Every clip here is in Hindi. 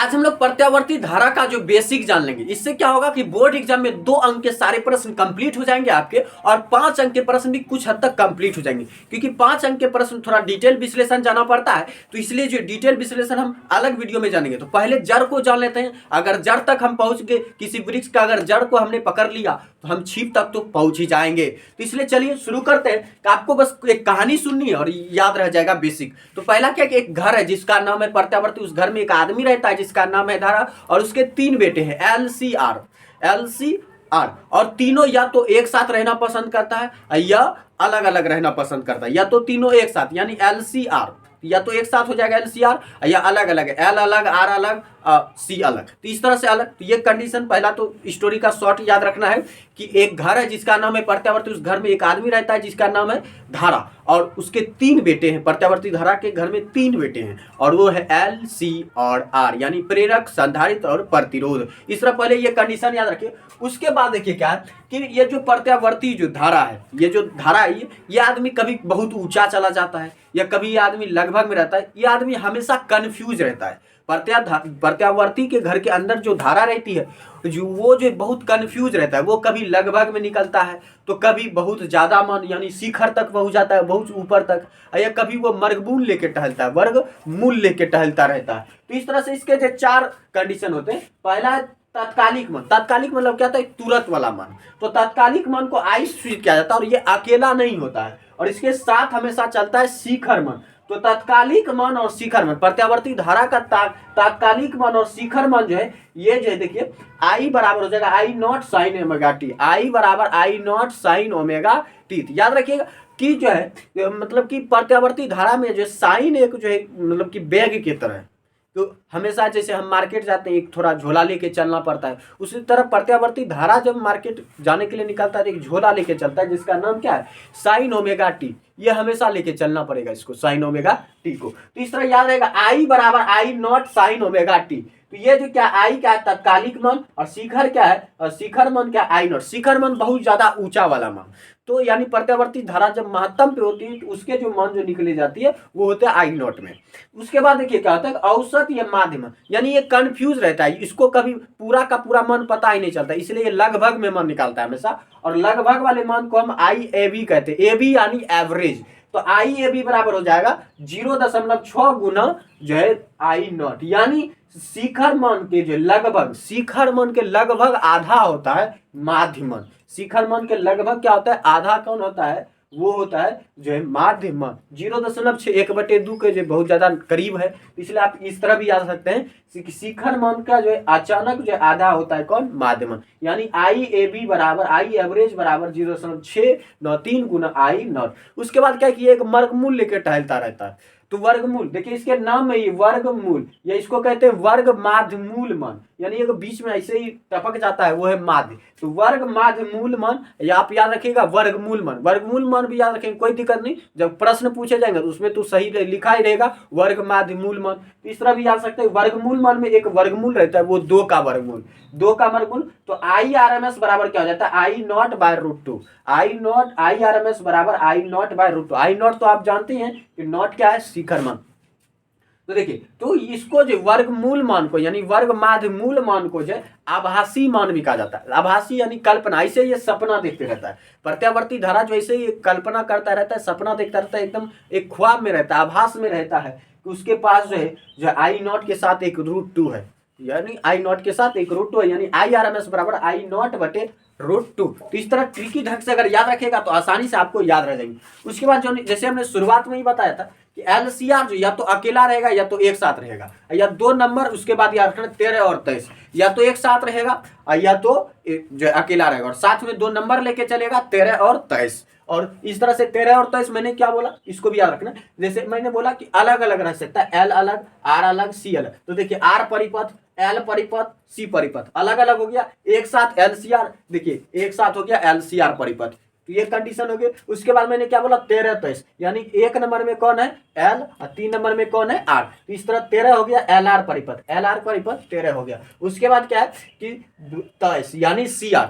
आज हम लोग प्रत्यावर्ती धारा का जो बेसिक जान लेंगे। इससे क्या होगा कि बोर्ड एग्जाम में 2 अंक के सारे प्रश्न कंप्लीट हो जाएंगे आपके, और 5 अंक के प्रश्न भी कुछ हद तक कंप्लीट हो जाएंगे। क्योंकि 5 अंक के प्रश्न थोड़ा डिटेल विश्लेषण जाना पड़ता है, तो इसलिए जो डिटेल विश्लेषण हम अलग वीडियो में जानेंगे। तो पहले जड़ को जान लेते हैं। अगर जड़ तक हम पहुंच गए, किसी वृक्ष का अगर जड़ को हमने पकड़ लिया तो हम छिप तक तो पहुंच ही जाएंगे। तो इसलिए चलिए शुरू करते हैं कि आपको बस एक कहानी सुननी है और याद रह जाएगा बेसिक। तो पहला क्या कि एक घर है जिसका नाम है प्रत्यावर्ती, उस घर में एक आदमी रहता है जिसका नाम है धारा, और उसके 3 बेटे हैं LCR। और तीनों या तो एक साथ रहना पसंद करता है या अलग अलग रहना पसंद करता है, या तो तीनों एक साथ यानी LCR, या तो एक साथ हो जाएगा LCR, या अलग अलग L अलग R अलग C अलग। तो इस तरह से अलग। तो ये कंडीशन पहला तो स्टोरी का शॉर्ट याद रखना है कि एक घर है जिसका नाम है प्रत्यावर्ती, उस घर में एक आदमी रहता है जिसका नाम है धारा, और उसके 3 बेटे हैं। प्रत्यावर्ती धारा के घर में 3 बेटे हैं और वो है L C और R, यानी प्रेरक, संधारित्र और प्रतिरोध। इस तरह पहले ये कंडीशन याद रखिए। उसके बाद देखिए क्या है कि ये जो प्रत्यावर्ती जो धारा है, ये जो धारा है, ये आदमी कभी बहुत ऊंचा चला जाता है या कभी ये आदमी लगभग में रहता है। ये आदमी हमेशा कंफ्यूज रहता है। प्रत्यावर्ती के घर के अंदर जो धारा रहती है, वो जो बहुत कंफ्यूज रहता है। वो कभी लगभग में निकलता है तो कभी बहुत ज्यादा मन यानी शिखर तक पहुंच जाता है, बहुत ऊपर तक, या कभी वो वर्गमूल लेके टहलता है, वर्गमूल लेके टहलता रहता है। तो इस तरह से इसके जो 4 कंडीशन होते हैं। पहला है तात्कालिक मन। तात्कालिक मतलब क्या होता है? तुरंत वाला मन। तो तात्कालिक मन को आइसोलेट किया जाता है और ये अकेला नहीं होता है, और इसके साथ हमेशा चलता है शिखर मन। तो तात्कालिक मन और शिखर मन, प्रत्यावर्ती धारा का तात्कालिक मन और शिखर मन जो है, ये जो है देखिए I बराबर हो जाएगा I0 sin omega T. I बराबर I0 sin ओमेगा टी। याद रखिएगा कि जो है मतलब कि प्रत्यावर्ती धारा में जो साइन एक जो है मतलब कि बैग की तरह है। तो हमेशा जैसे हम मार्केट जाते हैं एक थोड़ा झोला लेके चलना पड़ता है, उसी तरह प्रत्यावर्ती धारा जब मार्केट जाने के लिए निकलता है तो एक झोला लेके चलता है जिसका नाम क्या है? Sign omega T. ये हमेशा लेके चलना पड़ेगा इसको, साइन ओमेगा टी को। तो इस तरह याद रहेगा I बराबर I0 साइन ओमेगा टी। तो ये जो क्या I क्या है? तात्कालिक मन, और शिखर क्या है? और शिखर मन क्या? I0। शिखर मन बहुत ज्यादा ऊंचा वाला मन। तो यानी प्रत्यावर्ती धारा जब महत्तम पे होती है तो उसके जो मन जो निकली जाती है वो होते हैं I0 में। उसके बाद देखिए क्या होता है? औसत या माध्य मन, यानी ये कंफ्यूज रहता है, इसको कभी पूरा का पूरा मन पता ही नहीं चलता, इसलिए ये लगभग में मन निकालता है हमेशा। और लगभग वाले मन को हम IAB कहते हैं। AB यानी एवरेज। तो IAB बराबर हो जाएगा 0.6 गुना जो है I0, यानी शिखर मन के जो लगभग, शिखर मन के लगभग आधा होता है माध्य मन। शिखर मन के लगभग क्या होता है? आधा कौन होता है? वो होता है जो है माध्य मन। 0.6 1/2 के जो बहुत ज्यादा करीब है, इसलिए आप इस तरह भी याद सकते हैं कि शिखर मन का जो है अचानक जो आधा होता है कौन? माध्य मन। यानी IAB बराबर I एवरेज बराबर 0.693 गुना I0। उसके बाद क्या है कि एक वर्गमूल लेकर टहलता रहता है। तो वर्गमूल देखिए इसके नाम में ही वर्गमूल, या इसको कहते हैं वर्ग माध्य मूल मन, यानी एक बीच में ऐसे ही टपक जाता है, वो है माध्य। तो वर्ग माध्य मूल मन, या आप याद रखिएगा वर्गमूल मन। वर्गमूल मन भी याद रखेंगे, कोई दिक्कत नहीं, जब प्रश्न पूछे जाएंगे तो उसमें तो सही लिखा ही रहेगा वर्ग माध्य मूल मन। तो इस तरह भी याद सकते हैं वर्गमूल मन में एक वर्गमूल रहता है, वो 2 का वर्गमूल, 2 का वर्गमूल। तो IRMS बराबर क्या हो जाता है? I0 bye √2। I0 IRMS बराबर I0 बाय √2। I0 तो आप जानते हैं कि नॉट क्या है? शिखर मान। तो देखिए, तो इसको जो वर्गमूल मान को यानी वर्ग माध्य मूल मान को जो आभासी मान भी कहा जाता है। आभासी यानी कल्पना, ऐसे ये सपना देखते रहता है। प्रत्यावर्ती धारा जो ऐसे ही कल्पना करता रहता है, सपना देखता रहता है, एकदम एक ख्वाब में रहता है, आभास में रहता है कि उसके पास जो है I0 के साथ एक √2 है, यानी I0 के साथ एक √2 है, यानी IRMS बराबर I0 बटे √2। तो इस तरह ट्रिकी ढंग से अगर याद रखेगा तो आसानी से आपको याद रह जाएंगे। उसके बाद जो जैसे हमने शुरुआत में ही बताया था कि LCR जो या तो अकेला रहेगा या तो एक साथ रहेगा, या 2 नंबर उसके बाद याद रखना 13 और 23, या तो एक साथ रहेगा या तो जो अकेला रहेगा, और साथ में 2 नंबर लेके चलेगा 13 और 23। और इस तरह से 13 और 23 मैंने क्या बोला इसको भी याद रखना। जैसे मैंने बोला कि अलग अलग रह सकता है, L अलग, R अलग, C अलग। तो देखिए R परिपथ, L परिपथ, C परिपथ अलग अलग हो गया, एक साथ LCR, देखिए एक साथ हो गया LCR परिपथ। तो ये कंडीशन हो गई। उसके बाद मैंने क्या बोला? 13 23, यानी 1 नंबर में कौन है? L, और 3 नंबर में कौन है? R। तो इस तरह 13 हो गया LR परिपथ, LR परिपथ 13 हो गया। उसके बाद क्या है कि 23 यानी CR,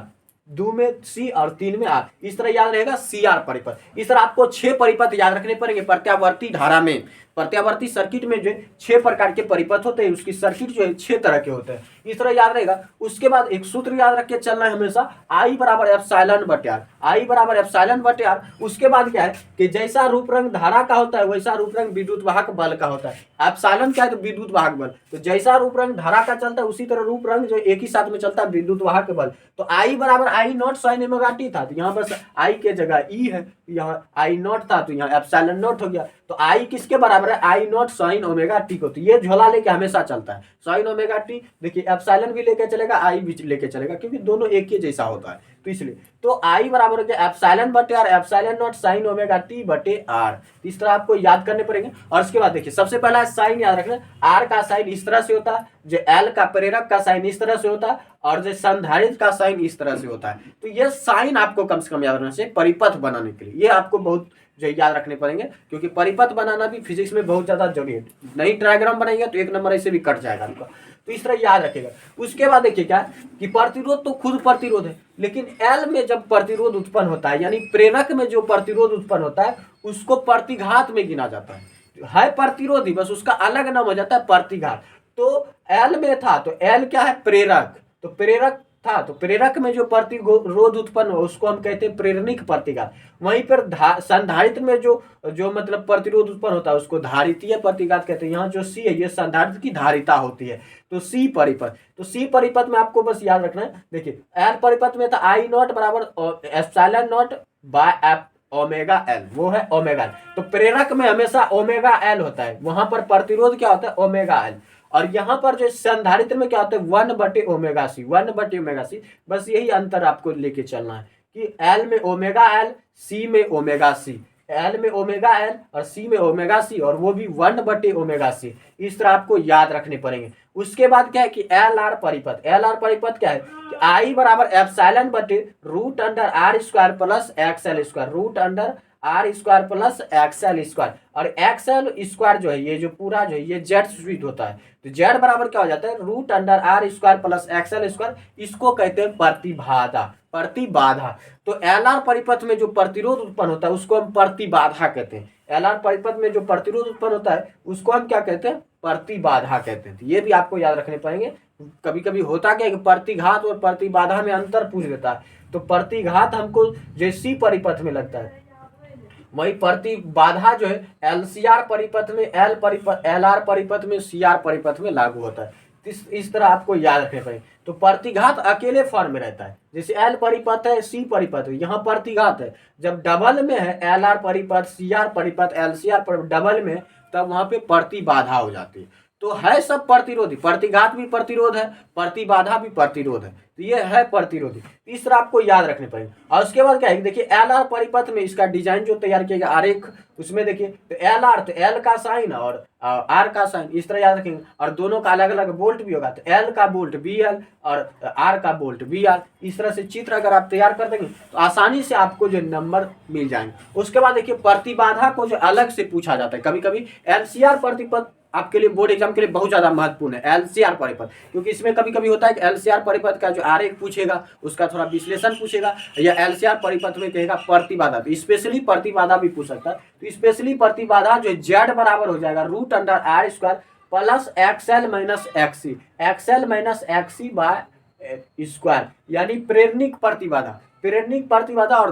2 में C और 3 में R, इस तरह याद रहेगा CR परिपथ। इस तरह आपको 6 परिपथ याद रखने पड़ेंगे प्रत्यावर्ती धारा में। प्रत्यावर्ती सर्किट में जो 6 प्रकार के परिपथ होते हैं, उसकी सर्किट जो है 6 तरह के होते हैं, इस तरह याद रहेगा। उसके बाद एक सूत्र याद रख के चलना है हमेशा, I बराबर एप्सिलॉन बटे आर, I बराबर एप्सिलॉन बटे आर। उसके बाद क्या है कि जैसा रूप रंग धारा का होता है वैसा रूप रंग विद्युत वाहक बल का होता है। एप्सिलॉन क्या है तो विद्युत वाहक बल, तो जैसा रूप रंग धारा का चलता है उसी तरह रूप रंग जो एक ही साथ में चलता है विद्युत वाहक बल। तो I बराबर I not sine omega T था, तो यहाँ बस I के जगह E है, यहाँ I नॉट था तो यहाँ एप्सिलॉन नॉट हो गया। तो I किसके बराबर है, I not sine omega T को, तो ये झोला लेके हमेशा चलता है साइन ओमेगा टी। देखिए एप्सिलॉन भी लेके चलेगा, I भी लेके चलेगा, क्योंकि दोनों एक ही जैसा होता है, तो इसलिए तो I बराबर हो गया एप्सिलॉन बटे R, epsilon not sine omega T बटे आर। इस तरह आपको याद करने पड़ेंगे। और उसके बाद देखिए सबसे पहला साइन याद रखना, आर का साइन इस तरह से होता है, जो एल का प्रेरक का साइन इस तरह से होता है, और जो संधारित्र का साइन इस तरह से होता है। तो ये साइन आपको कम से कम याद रखना चाहिए परिपथ बनाने के लिए, ये आपको बहुत जो याद रखने पड़ेंगे, क्योंकि परिपथ बनाना भी फिजिक्स में बहुत ज्यादा जरूरी है। नहीं डायग्राम बनाएंगे तो 1 नंबर ऐसे भी कट जाएगा आपका, तो इस तरह याद रखेगा। उसके बाद देखिए क्या कि प्रतिरोध तो खुद प्रतिरोध है, लेकिन एल में जब प्रतिरोध उत्पन्न होता है, यानी प्रेरक में जो प्रतिरोध उत्पन्न होता है उसको प्रतिघात में गिना जाता है प्रतिरोधी, बस उसका अलग नाम हो जाता है प्रतिघात। तो एल में था तो एल क्या है, प्रेरक, तो प्रेरक था तो प्रेरक में जो प्रतिरोध उत्पन्न हो उसको हम कहते हैं प्रेरणिक प्रतिघात। वहीं पर संधारित्र में जो मतलब प्रतिरोध उत्पन्न होता है उसको धारितीय प्रतिघात कहते हैं। यहाँ जो सी है ये संधारित्र की धारिता होती है, तो सी परिपथ, तो सी परिपथ में आपको बस याद रखना है। देखिए एल परिपथ में था आई नॉट बराबर epsilon not by omega L, वो है ओमेगा एल। तो प्रेरक में हमेशा ओमेगा एल होता है, वहां पर प्रतिरोध क्या होता है, ओमेगा एल। और यहाँ पर जो संधारित्र में क्या होता है 1 बटे ओमेगा सी, 1 बटे ओमेगा सी। बस यही अंतर आपको लेके चलना है कि एल में ओमेगा एल, सी में ओमेगा सी, एल में ओमेगा एल और सी में ओमेगा सी, और वो भी 1 बटे ओमेगा सी। इस तरह आपको याद रखने पड़ेंगे। उसके बाद क्या है कि एल आर परिपथ, एल आर परिपथ क्या है कि आई बराबर एप्सिलॉन बटे root under R square plus XL square, root under R square plus XL square. और एक्सएल स्क्वायर जो है ये जो पूरा जो है ये जेड स्वीट होता है, तो जेड बराबर क्या हो जाता है root under R square plus XL square. इसको कहते हैं प्रतिबाधा, प्रतिबाधा। तो एल आर परिपथ में जो प्रतिरोध उत्पन्न होता है उसको हम प्रतिबाधा कहते हैं। एल आर परिपथ में जो प्रतिरोध उत्पन्न होता है उसको हम क्या कहते हैं, प्रतिबाधा कहते हैं। तो ये भी आपको याद रखने पड़ेंगे। कभी कभी होता क्या है कि प्रतिघात और प्रतिबाधा में अंतर पूछ देता है, तो प्रतिघात हमको जो सी परिपथ में लगता है, वही प्रतिबाधा जो है एलसीआर परिपथ में, एल आर परिपथ में, सीआर परिपथ में लागू होता है। इस तरह आपको याद रखने पड़ेगा। तो प्रतिघात अकेले फॉर्म में रहता है, जैसे एल परिपथ है, सी परिपथ है, यहाँ प्रतिघात है। जब डबल में है एल आर परिपथ, सी आर परिपथ, एलसीआर परिपथ डबल में, तब वहां पे प्रतिबाधा हो जाती है। तो है सब प्रतिरोधी, प्रतिघात भी प्रतिरोध है, प्रतिबाधा भी प्रतिरोध है, तो ये है प्रतिरोधी। इस तरह आपको याद रखने पड़ेगा। और उसके बाद क्या है देखिए एल आर परिपथ में इसका डिजाइन जो तैयार किया गया आरेख, उसमें देखिए तो एल आर तो एल का साइन और आर का साइन, इस तरह याद रखेंगे। और दोनों का अलग अलग वोल्ट भी होगा, तो एल का वोल्ट बी एल और आर का वोल्ट बी आर। इस तरह से चित्र अगर आप तैयार कर देंगे तो आसानी से आपको जो नंबर मिल जाएंगे। उसके बाद देखिए प्रतिबाधा को जो अलग से पूछा जाता है, कभी कभी एलसीआर प्रतिपथ आपके लिए बोर्ड एग्जाम के लिए बहुत ज्यादा महत्वपूर्ण है एलसीआर परिपथ, क्योंकि इसमें कभी कभी होता है कि एलसीआर परिपथ का जो आरेख पूछेगा उसका थोड़ा विश्लेषण पूछेगा, या एलसीआर परिपथ में कहेगा प्रतिबाधा, तो स्पेशली प्रतिबाधा भी पूछ सकता है। तो स्पेशली प्रतिबाधा जो जेड बराबर हो जाएगा root under R square plus XL minus XC, XL minus XC by square, यानी प्रेरणिक प्रतिबाधा, प्रेरणिक प्रतिबाधा और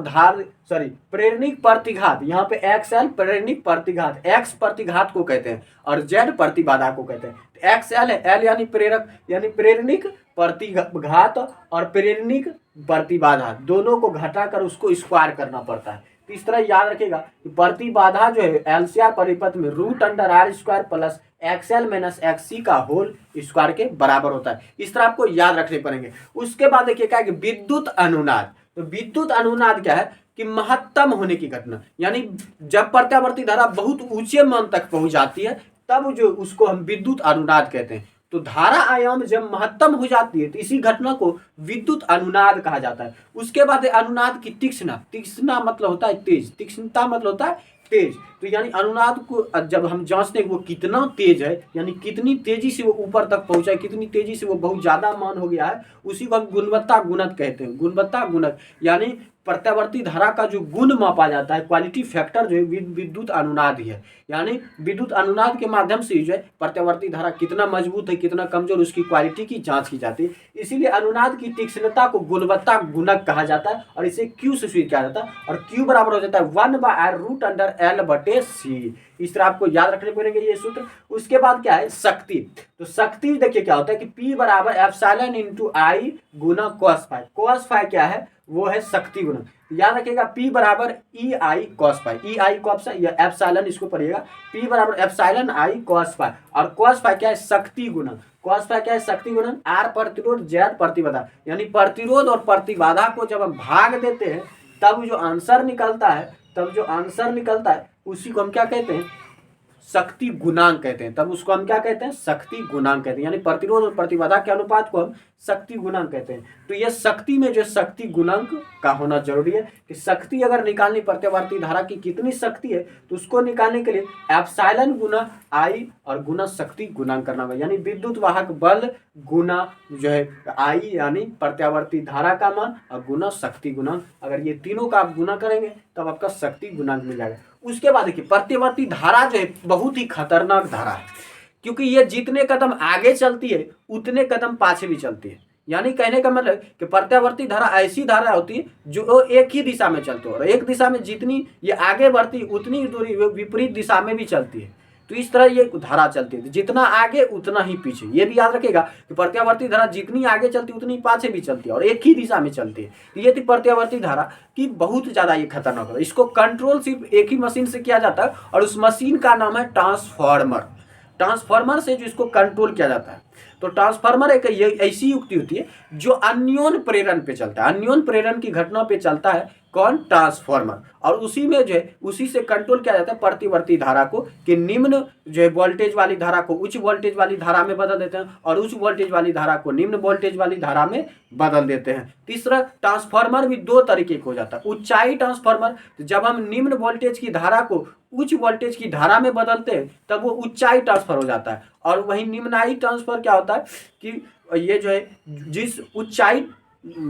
प्रेरणिक प्रतिघात। यहाँ पे एक्सएल प्रेरणिक प्रतिघात, एक्स प्रतिघात को कहते हैं और जेड प्रतिबाधा को कहते हैं। एक्सएल है, एल यानी प्रेरक, यानी प्रेरणिक प्रतिघात और प्रेरणिक प्रतिबाधा दोनों को घटाकर उसको स्क्वायर करना पड़ता है। तो इस तरह याद रखेगा कि प्रतिबाधा जो है एलसीआर परिपथ में root under R square plus XL minus XC का होल स्क्वायर के बराबर होता है। इस तरह आपको याद रखने पड़ेंगे। उसके बाद देखिए क्या है कि विद्युत अनुनाद, तो विद्युत अनुनाद क्या है कि महत्तम होने की घटना, यानी जब प्रत्यावर्ती धारा बहुत ऊंचे मान तक पहुंच जाती है तब जो उसको हम विद्युत अनुनाद कहते हैं। तो धारा आयाम जब महत्तम हो जाती है तो इसी घटना को विद्युत अनुनाद कहा जाता है। उसके बाद अनुनाद की तीक्ष्णता, तीक्ष्णता मतलब होता है तेज, तीक्ष्णता मतलब होता है तेज। तो यानी अनुनाद को जब हम जांचते हैं वो कितना तेज है, यानी कितनी तेजी से वो ऊपर तक पहुंचा है, कितनी तेजी से वो बहुत ज्यादा मान हो गया है, उसी को हम गुणवत्ता गुणक कहते हैं। गुणवत्ता गुणक यानी प्रत्यावर्ती धारा का जो गुण मापा जाता है, क्वालिटी फैक्टर जो है विद्युत अनुनाद ही है। यानी विद्युत अनुनाद के माध्यम से जो है प्रत्यावर्ती धारा कितना मजबूत है, कितना कमजोर, उसकी क्वालिटी की जांच की जाती है। इसीलिए अनुनाद की तीक्ष्णता को गुणवत्ता गुणक कहा जाता है और इसे Q से सूचित किया जाता है। और Q बराबर हो जाता है 1/√L/C। इस तरह आपको याद रखने पड़ेंगे ये सूत्र। उसके बाद क्या है, शक्ति। तो शक्ति देखिए क्या होता है कि P बराबर एप्सिलॉन इंटू आई गुना cos फाई। cos फाई क्या है, वो है शक्ति गुना। याद रखिएगा P बराबर ई आई cos फाई। ई आई को या एप्सिलॉन इसको पढ़िएगा। P बराबर एप्सिलॉन आई cos फाई और cos फाई क्या है, शक्ति गुना। cos फाई क्या है, शक्ति गुणन। R प्रतिरोध, Z प्रतिबाधा। यानी प्रतिरोध और प्रतिबाधा को जब हम भाग देते हैं तब जो आंसर निकलता है उसी को हम क्या कहते हैं, शक्ति गुणांक कहते हैं। तब उसको हम क्या कहते हैं, शक्ति गुणांक कहते हैं। यानी प्रतिरोध और प्रतिबाधा के अनुपात को हम शक्ति गुणांक कहते हैं। तो ये शक्ति में जो शक्ति गुणांक का होना जरूरी है कि शक्ति अगर निकालनी प्रत्यावर्ती धारा की कितनी शक्ति है तो उसको निकालने के लिए एप्सिलॉन गुना आई और गुना शक्ति गुणांक करना होगा। यानी विद्युत वाहक बल गुना जो है आई यानी प्रत्यावर्ती धारा का मान और गुना शक्ति गुणांक। अगर ये तीनों का आप गुना करेंगे तब आपका शक्ति गुणांक मिल जाएगा। उसके बाद देखिए प्रत्यावर्ती धारा जो है बहुत ही खतरनाक धारा है, क्योंकि ये जितने कदम आगे चलती है उतने कदम पाछे भी चलती है। यानी कहने का मतलब कि प्रत्यावर्ती धारा ऐसी धारा होती है जो एक ही दिशा में चलती है और एक दिशा में जितनी ये आगे बढ़ती है उतनी दूरी विपरीत दिशा में भी चलती है। तो इस तरह ये धारा चलती है, जितना आगे उतना ही पीछे। ये भी याद रखेगा कि प्रत्यावर्ती धारा जितनी आगे चलती है उतनी पाछे भी चलती है और एक ही दिशा में चलती है। तो ये थी प्रत्यावर्ती धारा की बहुत ज्यादा ये खतरनाक है। इसको कंट्रोल सिर्फ एक ही मशीन से किया जाता है और उस मशीन का नाम है ट्रांसफार्मर। ट्रांसफार्मर से जो इसको कंट्रोल किया जाता है। तो ट्रांसफार्मर एक ऐसी युक्ति होती है जो अन्योन प्रेरण पे चलता है। अन्योन प्रेरण की घटना पे चलता है कौन, ट्रांसफार्मर। और उसी में जो है उसी से कंट्रोल किया जाता है प्रत्यावर्ती धारा को कि निम्न जो है वोल्टेज वाली धारा को उच्च वोल्टेज वाली धारा में बदल देते हैं और उच्च वोल्टेज वाली धारा को निम्न वोल्टेज वाली धारा में बदल देते हैं। तीसरा, ट्रांसफार्मर भी दो तरीके का हो जाता है। ऊंचाई ट्रांसफार्मर, जब हम निम्न वोल्टेज की धारा को उच्च वोल्टेज की धारा में बदलते हैं तब वो ऊंचाई ट्रांसफर हो जाता है। और वहीं निम्नाई ट्रांसफर क्या होता है कि ये जो है जिस ऊंचाई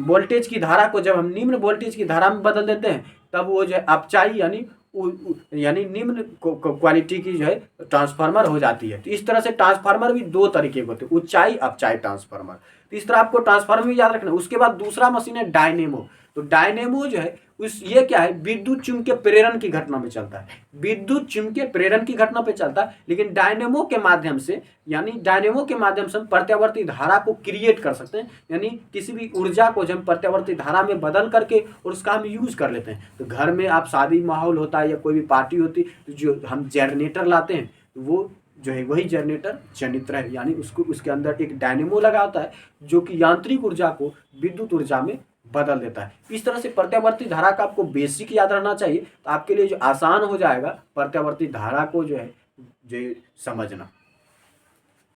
वोल्टेज की धारा को जब हम निम्न वोल्टेज की धारा में बदल देते हैं तब वो जो है अपचाई यानी निम्न क्वालिटी की जो है ट्रांसफार्मर हो जाती है। तो इस तरह से ट्रांसफार्मर भी दो तरीके के होते हैं, ऊंचाई अपचाई ट्रांसफार्मर। तो इस तरह आपको ट्रांसफार्मर भी याद रखना है। उसके बाद दूसरा मशीन है डायनेमो। तो डायनेमो जो है ये क्या है, विद्युत चुंबकीय प्रेरण की घटना में चलता है। विद्युत चुंबकीय प्रेरण की घटना पे चलता है, लेकिन डायनेमो के माध्यम से हम प्रत्यावर्ती धारा को क्रिएट कर सकते हैं। यानी किसी भी ऊर्जा को जब प्रत्यावर्ती धारा में बदल करके और उसका हम यूज कर लेते हैं। तो घर में आप शादी माहौल होता है या कोई भी पार्टी होती है तो जो हम जनरेटर लाते हैं वो जो है वही जनरेटर जनित्र है। यानी उसके अंदर एक डायनेमो लगा होता है जो कि यांत्रिक ऊर्जा को विद्युत ऊर्जा में बदल देता है। इस तरह से प्रत्यावर्ती धारा का आपको बेसिक याद रहना चाहिए, तो आपके लिए जो आसान हो जाएगा प्रत्यावर्ती धारा को जो है समझना।